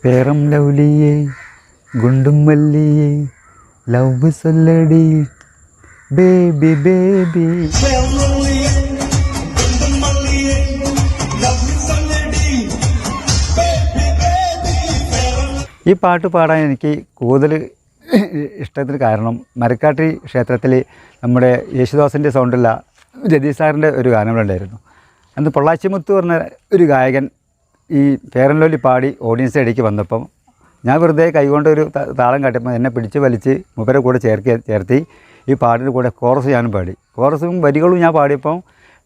പേരം ലൗലിയേ ഗുണ്ടും മല്ലിയേ ലവ് സൊല്ലടി ബേബി ബേബി. ഈ പാട്ട് പാടാൻ എനിക്ക് കൂടുതൽ ഇഷ്ടത്തിന് കാരണം മരക്കാട്ടി ക്ഷേത്രത്തിൽ നമ്മുടെ യേശുദാസിൻ്റെ സൗണ്ടുള്ള ജഗദീഷ് സാറിൻ്റെ ഒരു ഗാനങ്ങളുണ്ടായിരുന്നു. അന്ന് പൊള്ളാച്ചിമുത്ത് പറഞ്ഞ ഒരു ഗായകൻ ഈ ഫെയർ ആൻഡ് ലവ്ലി പാടി ഓഡിയൻസ് ഇടയ്ക്ക് വന്നപ്പം ഞാൻ വെറുതെ കൈകൊണ്ട് ഒരു താളം കാട്ടിയപ്പോൾ എന്നെ പിടിച്ച് വലിച്ച് മൂപ്പരെ കൂടെ ചേർത്തി ഈ പാട്ടിൻ്റെ കൂടെ കോറസ് ഞാനും പാടി. കോറസും വരികളും ഞാൻ പാടിയപ്പം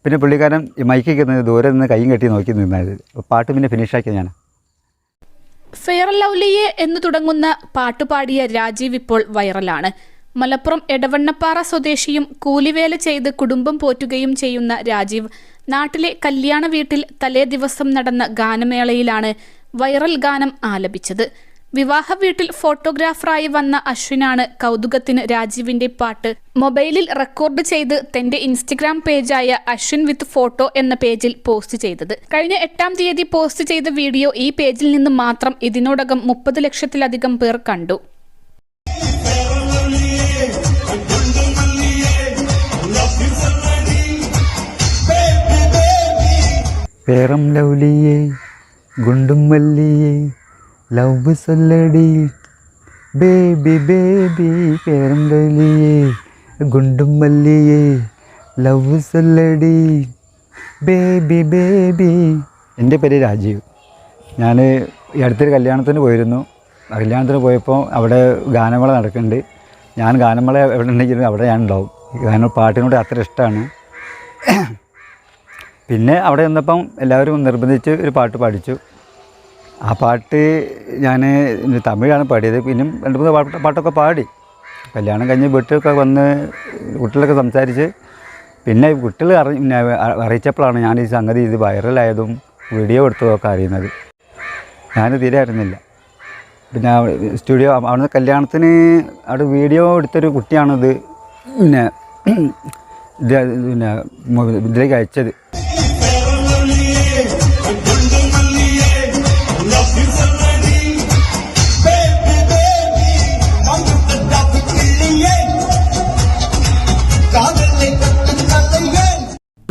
പിന്നെ പുള്ളിക്കാരൻ ഈ മൈക്കിൽ ദൂരെ നിന്ന് കൈയും കെട്ടി നോക്കി നിന്നത്. പാട്ട് പിന്നെ ഫിനിഷാക്കിയത് ഞാൻ. ഫെയർ ലവ്ലിയെ എന്ന് തുടങ്ങുന്ന പാട്ടുപാടിയ രാജീവ് ഇപ്പോൾ വൈറലാണ്. മലപ്പുറം എടവണ്ണപ്പാറ സ്വദേശിയും കൂലിവേല ചെയ്ത് കുടുംബം പോറ്റുകയും ചെയ്യുന്ന രാജീവ് നാട്ടിലെ കല്യാണ വീട്ടിൽ തലേ ദിവസം നടന്ന ഗാനമേളയിലാണ് വൈറൽ ഗാനം ആലപിച്ചത്. വിവാഹ വീട്ടിൽ ഫോട്ടോഗ്രാഫറായി വന്ന അശ്വിനാണ് കൗതുകത്തിന് രാജീവിന്റെ പാട്ട് മൊബൈലിൽ റെക്കോർഡ് ചെയ്ത് തന്റെ ഇൻസ്റ്റഗ്രാം പേജായ അശ്വിൻ വിത്ത് ഫോട്ടോ എന്ന പേജിൽ പോസ്റ്റ് ചെയ്തത്. കഴിഞ്ഞ 8-ാം തീയതി പോസ്റ്റ് ചെയ്ത വീഡിയോ ഈ പേജിൽ നിന്ന് മാത്രം ഇതിനോടകം 30 ലക്ഷത്തിലധികം പേർ കണ്ടു. പേരം ലൗലിയേ ഗുണ്ടും മല്ലിയേ ലവ് സൊല്ലടി ബേബി ബേബി. പേരം ലൗലിയേ ഗുണ്ടും മല്ലിയേ ലവ് സൊല്ലടി ബേബി ബേബി. എൻ്റെ പേര് രാജീവ്. ഞാൻ ഈ അടുത്തൊരു കല്യാണത്തിന് പോയിരുന്നു. കല്യാണത്തിന് പോയപ്പോൾ അവിടെ ഗാനമേള നടക്കുന്നുണ്ട്. ഞാൻ ഗാനമേള എവിടെ ഉണ്ടെങ്കിലും അവിടെ ഞാൻ ഉണ്ടാവും. കാരണം പാട്ടിനോട് അത്ര ഇഷ്ടമാണ്. പിന്നെ അവിടെ നിന്നപ്പം എല്ലാവരും നിർബന്ധിച്ച് ഒരു പാട്ട് പാടിച്ചു. ആ പാട്ട് ഞാൻ തമിഴാണ് പാടിയത്. പിന്നെയും 2-3 പാട്ടൊക്കെ പാടി. കല്യാണം കഴിഞ്ഞ് വീട്ടിലൊക്കെ വന്ന് കുട്ടികളൊക്കെ സംസാരിച്ച് പിന്നെ കുട്ടികൾ അറിയിച്ചപ്പോഴാണ് ഞാൻ ഈ സംഗതി ഇത് വൈറലായതും വീഡിയോ എടുത്തതൊക്കെ അറിയുന്നത്. ഞാൻ തീരെ അറിയുന്നില്ല. പിന്നെ സ്റ്റുഡിയോ അവിടുന്ന് കല്യാണത്തിന് അവിടെ വീഡിയോ എടുത്തൊരു കുട്ടിയാണിത് പിന്നെ ഇതിലേക്ക് അയച്ചത്.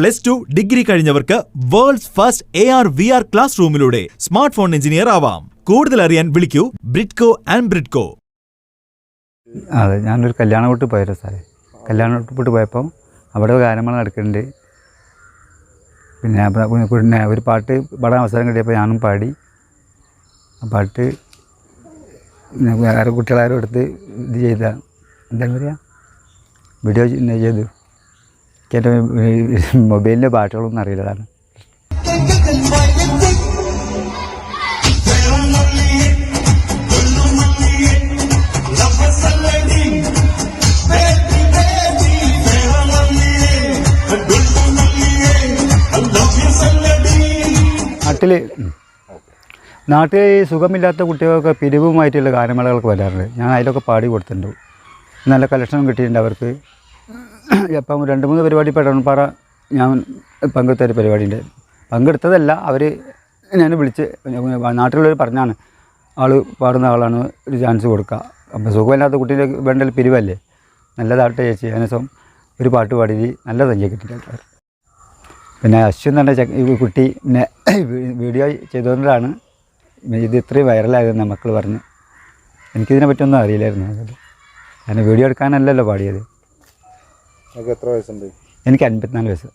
+2 ഡിഗ്രി കഴിഞ്ഞവർക്ക് world's first AR VR class റൂമിലൂടെ സ്മാർട്ട് ഫോൺ എഞ്ചിനീയർ ആവാം. കൂടുതൽ അറിയാൻ വിളിക്കൂ ബ്രിഡ്കോ ആൻഡ് ബ്രിഡ്കോ. അതെ, ഞാനൊരു കല്യാണ വീട്ടിൽ പോയിരുന്നു സാറേ. കല്യാണ വീട്ടിൽ പോയപ്പോൾ അവിടെ ഗാനമേള നടക്കുന്നുണ്ട്. പിന്നെ ഒരു പാട്ട് പാടാൻ അവസരം കിട്ടിയപ്പോൾ ഞാനും പാടി. ആ പാട്ട് വേറെ കുട്ടികളാരും എടുത്ത് ഇത് ചെയ്ത എന്താണ് പറയുക വീഡിയോ ചെയ്തു. എൻ്റെ മൊബൈലിൻ്റെ പാട്ടുകളൊന്നും അറിയില്ലതാണ്. നാട്ടിൽ സുഖമില്ലാത്ത കുട്ടികൾക്ക് പിരിവുമായിട്ടുള്ള ഗാനമേളകൾക്ക് വരാറുണ്ട്. ഞാൻ അതിലൊക്കെ പാടി കൊടുത്തിട്ടുണ്ട്. നല്ല കളക്ഷനും കിട്ടിയിട്ടുണ്ട് അവർക്ക്. അപ്പം 2-3 പരിപാടി പെടൺപാറ ഞാൻ പങ്കെടുത്തൊരു പരിപാടിയുണ്ട്. പങ്കെടുത്തതല്ല, അവർ ഞാൻ വിളിച്ച് നാട്ടിലുള്ളവർ പറഞ്ഞാണ് ആൾ പാടുന്ന ആളാണ്, ഒരു ചാൻസ് കൊടുക്കുക. അപ്പം സുഖമില്ലാത്ത കുട്ടീൻ്റെ വേണ്ടൽ പിരിവല്ലേ, നല്ലതാട്ടെ ചേച്ചി. അതിനുശേഷം ഒരു പാട്ട് പാടി നല്ല സംഖ്യ കിട്ടിയിട്ടുണ്ട്. പിന്നെ അശ്വിൻ തന്നെ ഈ കുട്ടി പിന്നെ വീഡിയോ ചെയ്തുകൊണ്ടാണ് ഇത് ഇത്രയും വൈറലായതെന്ന് മക്കൾ പറഞ്ഞു. എനിക്കിതിനെ പറ്റിയൊന്നും അറിയില്ലായിരുന്നു. ഞാൻ വീഡിയോ എടുക്കാനല്ലല്ലോ പാടിയത്. എത്ര വയസ്സുണ്ട്? എനിക്ക് 54 വയസ്സ്.